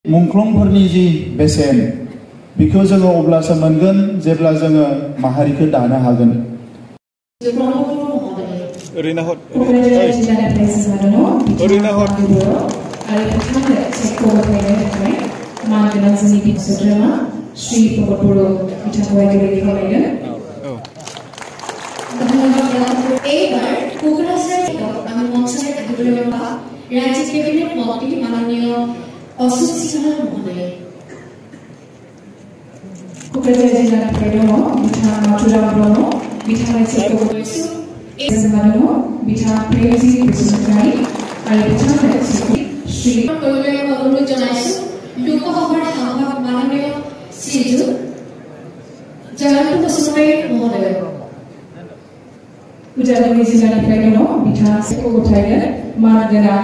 मुंख्लंफोरनि जि बेसेन बेखौ जोङो अब्लासो मोनगोन जेब्ला जोङो माहारिखौ दानो हागोन। ओरैनो हर राज्य कैबिनेट मंत्री माननीय अशोक सिन्हा महोदय क'क्राझार जिल्लानिफ्राय दङ बिथाङा मथुराम ब्रह्म बिथाङा सेक्ट'र दङ बिथाङा प्रेमजी बसुमतारी आरो बिथाङा श्री कल्याण अनुरोध जनाइছো लोकसभार সাংসদ माननीय শ্ৰীযুত जयন্ত बसुमतारी महोदय उदालगुरि जिल्लानिफ्राय दङ बिथाङा सेक्ट'र गथायगोन मानगोना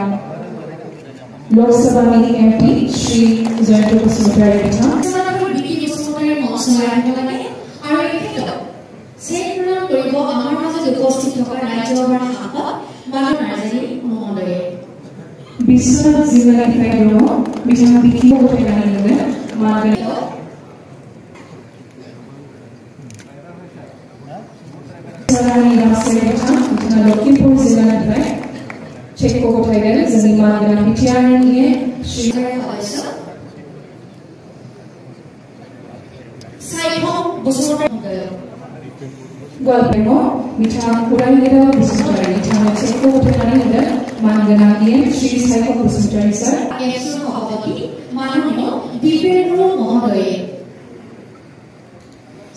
लोकसभा एमपी श्री जयন্ত बसुमतारी बिथाङा বিশ্বনাথ জিলানিफ्राय दङ बिथाङा बिखि गथायनानै होगोन मानगोना बिथाङा लखिमपुर जिल्लानिफ्राय सेक्ट'र गथायगोन जोंनि मानगोना बिटिआरनि श्री गवालपेराव बिथाङा खौरांगिरि बसुमतारी बिथाङा सेक्ट'र गथायनानै होगोन मानगोना श्री साइखं बसुमतारी सर सभापति माननीय दीपेन्द्र महोदय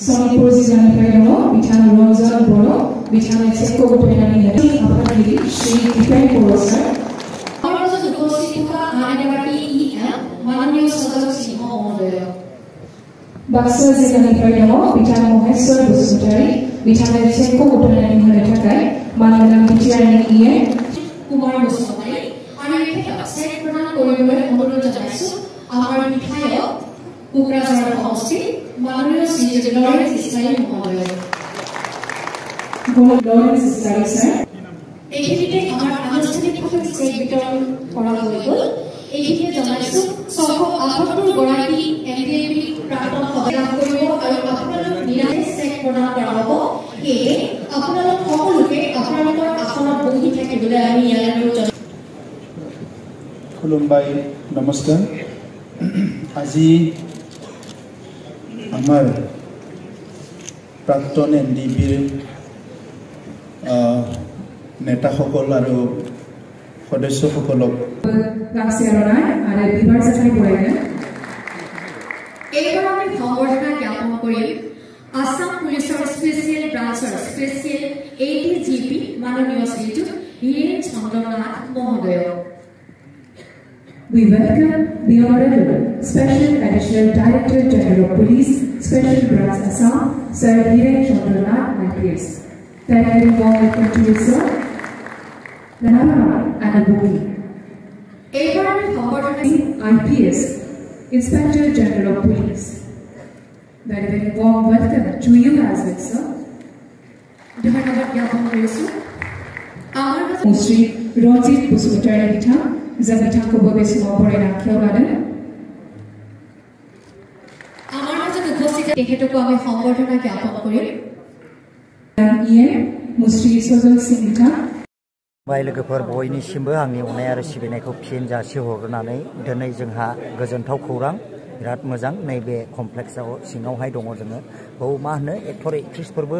सनितपुर जिल्लानिफ्राय दङ बिथाङा रंजन बर' बिथाङा सेक्ट'र गथायनानै होगोन आफादगिरि श्री दीपेन बर' सर माननीय सदस्य सिंह महोदय बाक्सा जिल्लानिफ्राय दङ बिथाङा महेश्वर बसुमतारी बिथाङा सेक्ट'र गथायनानै होनो थाखाय मानगोना बिटिआरनि कुमार बसुमतारी आरो सेक्ट प्रदान কৰিবলৈ অনুৰোধ জনাইছো আমাৰ বিধায়ক কোকৰাঝাৰ সমষ্টি माननीय श्रीयुत लॉरेंस इस्तारी महोदय लॉरेंस इस्तारी सर এইখিনিতে আমাৰ আনুষ্ঠানিকভাৱে চেক বিতৰণ কৰা হৈ গ'ল। এইখিনিতে জনাইছো 678 গৰাকী এনডিএপি প্ৰাক্তন সদস্য কৰিব আৰু আপোনালোক নিৰাময় চেক প্ৰদান কৰা হ'ব। সেয়ে আপোনালোক সকলোকে আপোনালোকৰ আসনত বহি থাকিবলৈ আমি ইয়ালৈ অনুৰোধ खुलुमबाय नमस्कार। আজি আমাৰ প্ৰাক্তন এনডিপিৰ নেতাসকল আৰু সদস্যসকলক এইবাৰ আমি সংবৰ্ধনা জ্ঞাপন কৰিম আসাম পুলিচৰ স্পেচিয়েল ব্ৰাঞ্চৰ স্পেচিয়েল এডিজিপি মাননীয় শ্ৰীযুত হীৰেন চন্দ্ৰনাথ মহোদয়। We welcome the Honorable Special Additional Director General of Police, Special Branch Assam, Sir Hiren Chandranath IPS. Thank you warm welcome to you, sir. Namaskar and a bookie. Abraham Howard IPS, Inspector General of Police. Very very warm welcome to you as well, sir. Dhanyawad জ্ঞাপন কৰিছো আমাৰ Shri Ranjit Basumatary বিথা Zabita Kubobes Moborena Kyogaden. Our Master the Ghost Teketokame Homborna Kapokuri Ian Mustri Sozol Singita. बाय लोगोफोर बयनिसिमबो आंनि अननाय आरो सिबिनायखौ फिन जासिहरनानै दिनै जोंहा गोजोनथाव खौरां बिराद मोजां नैबे कमप्लेक्सआव सिङावहाय दङ जोङो बेयाव मा होनो एक्टर एक्ट्रेसफोरबो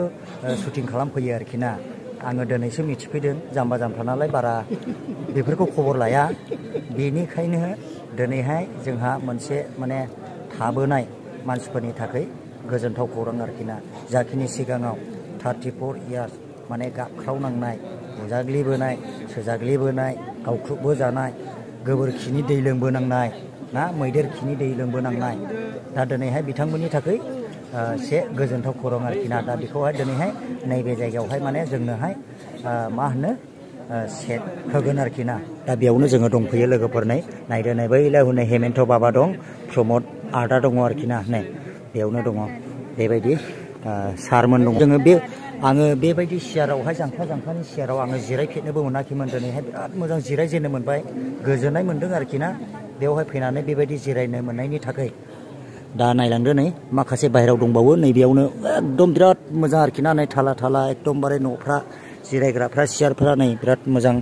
शुटिं खालामफैयो आरोखि ना आङो दिनैसो मिथिफैदों जाम्बा जाम्फा नालाय बारा बेफोरखौ खबर लाया बेनिखायनो दिनैहाय जोंहा मोनसे माने थाबोनाय मानसिफोरनि थाखाय गोजोनथाव खौरां आरोखि ना जाखिनि सिगाङाव 34 इयार्स माने गाबख्रावनांनाय बुजाग्लिबोनाय सोजाग्लिबोनाय गावख्रुबबो जानाय गोबोरखिनि दै लोंबोनांनाय ना मैदेर खिनि दै लोंबोनांनाय दा दिनैहाय बिथांमोननि थाखाय से गोजोनथाव खौरां आरोखि ना दा बेखौहाय दिनैहाय नैबे जायगायावहाय माने जोंनोहाय मा होनो सेट होगोन आरोखि ना दा बेयावनो जोङो दंफैयो लोगोफोरनै नायदो नै बैलाय हनै हेमेन्थ बाबा दं प्रमद आर्टआ दङ आरोखि ना नै बेयावनो दङ बेबायदि सारमोन दं जोङो बे आङो बेबायदि सियारावहाय जांख्लानि सियाराव आङो जिरायफेरनोबो मोनाखैमोन दिनैहाय बिराद मोजां जिरायजेननो मोनबाय गोजोननाय मोनदों आरोखि ना बेवहाय फैनानै बेबायदि जिरायनो मोननायनि थाखाय दा नायलांदो नै माखासे बाहेरायाव दंबावो नैबेयावनो एकदम बिराद मोजां आरोखि ना नै थाला थाला एकदमबारे न'फ्रा जिरायग्राफ्रा सियारफ्रा नै बिराद मोजां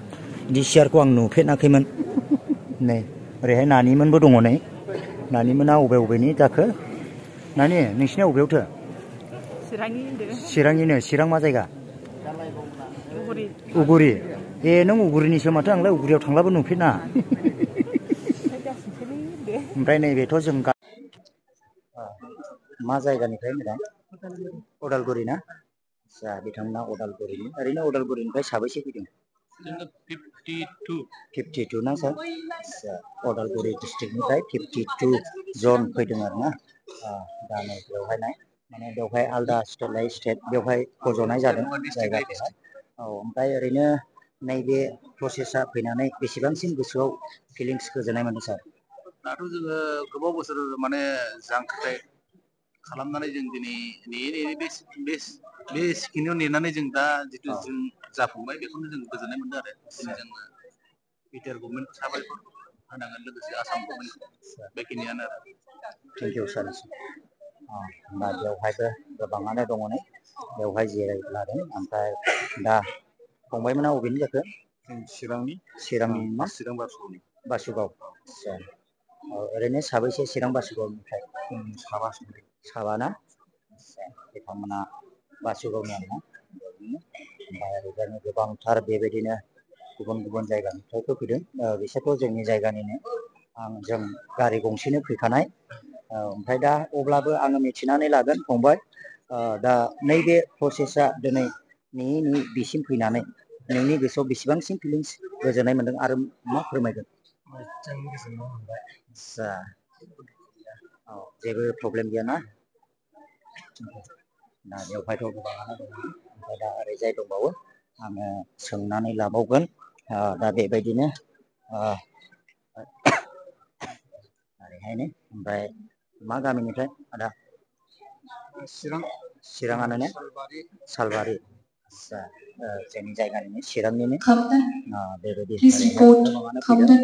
बिदि सियारखौ आं नुफेराखैमोन नै ओरैहाय नानिमोनबो दङ नै नानिमोना अबेनि जाखो नानि नोंसिना अबेयावथो चिरांनिनो चिरां मा जायगा उगुरि ए नों उगुरिनिसो माथो आंलाय उगुरियाव थांलाबो नुफेरा ओमफ्राय नैबेथ' जों मा जायगानिफ्राय मेदाम उदालगुरि ना आच्छा बिथांमोना उदालगुरिनि ओरैनो उदालगुरिनिफ्राय साबैसे फैदों 52 ना सार आच्छा उदालगुरि डिस्ट्रिक्टनिफ्राय 52 जन फैदों आरो ना दा नै बेवहाय नाय माने बेवहाय आलदा स्टेट लायै स्टेट बेवहाय फज'नाय जादों जायगाखौहाय औ ओमफ्राय ओरैनो नैबे प्रसेसा फैनानै बेसेबांसिम गोसोआव फिलिंस गोजोननाय मोनदों सार दाथ' जोङो गोबाव बोसोर माने जांख्रिथाय खालामनानै जों दिनै नेयै बे सिखिनियाव नेनानै जों दा जिथु जों जाफुंबाय बेखौनो जों गोजोननाय मोनदों आरो दिनै जोङो बिटिआर गभर्नमेन्टखौ साबायखर होनांगोन लोगोसे आसाम गभर्नमेन्टखौ बेखिनियानो आरो थेंक इउ सार होमबा बेवहायबो गोबाङानो दङ नै बेवहाय जिरायलादों ओमफ्राय दा फंबायमोना अबेनि जाखो चिरांनि बासुगाव आच्छा ओरैनो साबैसे चिरां बासुगावनिफ्राय साबा ना बिथांमोना बासुगावनि आरोना ओमफ्राय ओरैजाय गोबांथार बेबायदिनो गुबुन गुबुन जायगानिफ्रायबो फैदों बिसोरथ' जोंनि जायगानिनो जों गारि गंसेनो फैखानाय ओमफ्राय दा अब्लाबो आङो मिथिनानै लागोन फंबाय दा नैबे प्रसेसा दिनै नेयै बिसिम फैनानै नोंनि गोसोआव बेसेबांसिम फिलिंस गोजोननाय मोनदों आरो मा फोरमायगोन गोजोननाय मोनबाय आच्छा औ जेबो प्रब्लेम गैया ना दा बेवहायथ' गोबाङानो दङ ओमफ्राय दा ओरैजाय दंबावो आङो सोंनानै लाबावगोन दा बेबायदिनो ओरैहायनो ओमफ्राय मा गामिनिफ्राय आदा चिराङानो ने सालबारि आच्छा जोंनि जायगानिनो चिरांनिनो बेबायदि गोबाङानो फैदों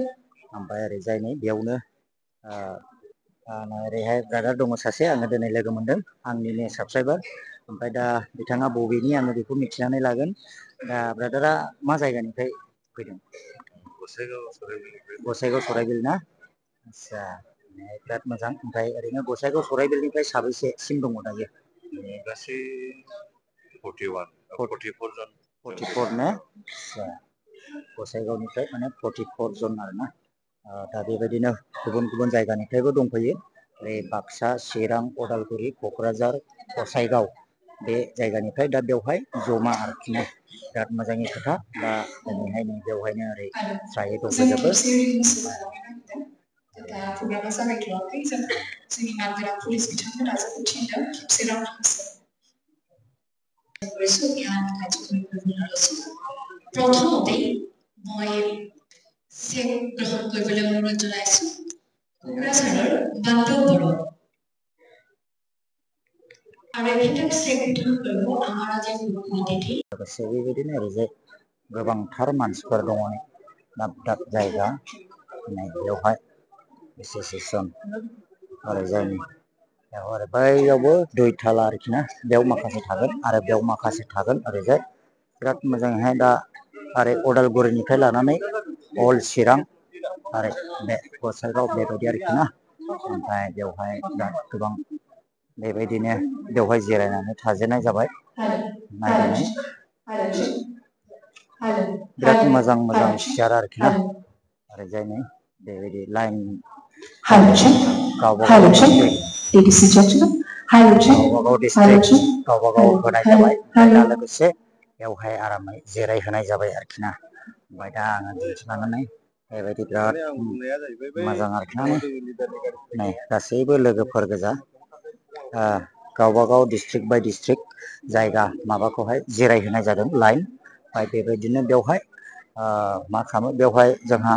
ओमफ्राय ओरैजाय नै बेयावनो ओरैहाय ब्रादार दङ सासे आङो दिनै लोगो मोनदों आंनिनो साबसक्राइबार ओमफ्राय दा बिथाङा बबेनि आङो बेखौ मिथिनानै लागोन दा ब्रादारा मा जायगानिफ्राय फैदों गसाइगाव सराइबिल ना आच्छा बिराद मोजां ओमफ्राय ओरैनो गसाइगाव सराइबिलनिफ्राय साबैसेसिम दङ दायो गासै 44 ने आच्छा गसाइगावनिफ्राय माने 44 जन आरोना दा बेबायदिनो गुबुन गुबुन जायगानिफ्रायबो दंफैयो ओरै बाक्सा चिरां उदालगुरि क'क्राझार गसाइगाव बे जायगानिफ्राय दा बेवहाय जमा आरोखि ना बिराद मोजांनि खोथा दा दिनैहाय नै बेवहायनो ओरै स्रायै दंफैजोबो दा प्रग्रामा जागायथ'वाखै जोंनि मानगोनां पुलिस बिथांमोना जोंखौ थिनदों खेबसे राउन्ड প্ৰথমতে মই চেক গ্ৰহণ কৰিবলৈ অনুৰোধ জনাইছো কোকৰাঝাৰৰ বান্টু বড়ো আৰু এখেতক চেক গ্ৰহণ কৰিব আমাৰ আজি মুখ্য অতিথি लोगोसे बेबायदिनो ओरैजाय गोबांथार मानसिफोर दङ दाब दाब जायगा बेवहाय एस'सियेसन ओरैजाय ओरै बैयावबो दुइथाला आरोखि ना बेयाव माखासे थागोन आरो बेयाव माखासे थागोन ओरैजाय बिराद मोजांहाय दा ओरै उदालगुरिनिफ्राय लानानै अल चिरां आरो बे गसाइगाव बेबायदि आरोखि ना ओमफ्राय बेवहाय बिराद गोबां बेबायदिनो बेवहाय जिरायनानै थाजेननाय जाबाय नायनानै बिराद मोजां मोजां सियार आरोखि ना ओरैजाय नै बेबायदि लाइन गावबागाव डिस्ट्रिक्ट गावबागाव होनाय जाबाय दा लोगोसे बेवहाय आरामै जिरायहोनाय जाबाय आरोखि ना ओमफ्राय दा आङो दिन्थिलांनानै बेबायदि बिराद मोजां आरोखि ना नै गासैबो लोगोफोर गोजा गावबागाव डिस्ट्रिक्ट बाय डिस्ट्रिक्ट जायगा माबाखौहाय जिरायहोनाय जादों लाइन ओमफ्राय बेबायदिनो बेवहाय मा खालामो बेवहाय जोंहा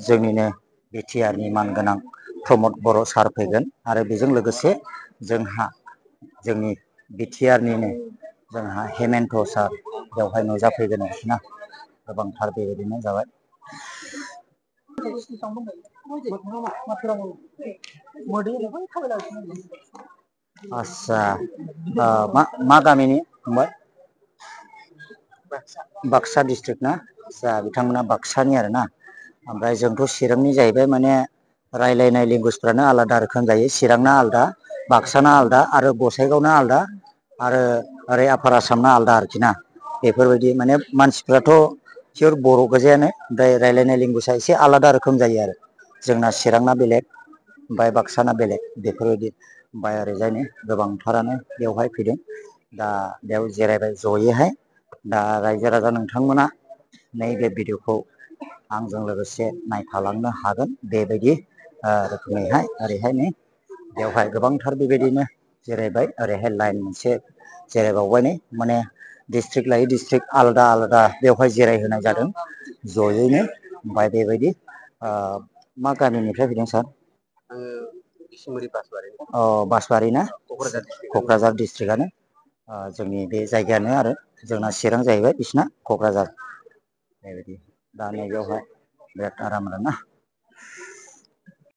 जोंनिनो बिटिआरनि मानगोनां प्रमद बर' सार फैगोन आरो बेजों लोगोसे जोंहा जोंनि बिटिआरनिनो जोंहा हेमेन्थ सार बेवहाय नुजाफैगोन आरोखि ना गोबांथार बेबायदिनो जाबाय आस्सा मा गामिनि फंबाय बाक्सा डिस्ट्रिक्ट ना आस्सा बिथांमोना बाक्सानि आरो ना ओमफ्राय जोंथ' चिरांनि जाहैबाय माने रायलायनाय लेंगुवेजफ्रानो आलादा रोखोम जायो चिरांना आलादा बाक्साना आलादा आरो गसाइगावना आलादा आरो ओरै आफार आसामना आलादा आरोखि ना बेफोरबायदि माने मानसिफ्राथ' पियर बर' गोजायानो ओमफ्राय रायलायनाय लेंगुवेजआ एसे आलादा रोखोम जायो आरो जोंना चिरांना बेलेग ओमफ्राय बाक्साना बेलेग बेफोरबायदि ओमफ्राय ओरैजायनो गोबांथारानो बेवहाय फैदों दा बेयाव जिरायबाय जयैहाय दा रायजो राजा नोंथांमोना नैबे भिडिअखौ आंजों लोगोसे नायफालांनो हागोन बेबायदि रोखोमैहाय ओरैहाय नै बेवहाय गोबांथार बेबायदिनो जिरायबाय ओरैहाय लाइन मोनसे जिरायबावबाय नै माने डिस्ट्रिक्ट लायै डिस्ट्रिक्ट आलादा आलादा बेवहाय जिरायहोनाय जादों जयैनो ओमफ्राय बेबायदि मा गामिनिफ्राय फैदों सार बासबारि ना क'क्राझार डिस्ट्रिक्टआनो जोंनि बे जायगायानो आरो जोंना चिरां जाहैबाय बिसिना क'क्राझार बेबायदि दा नैबेयावहाय बिराद आराम आरोना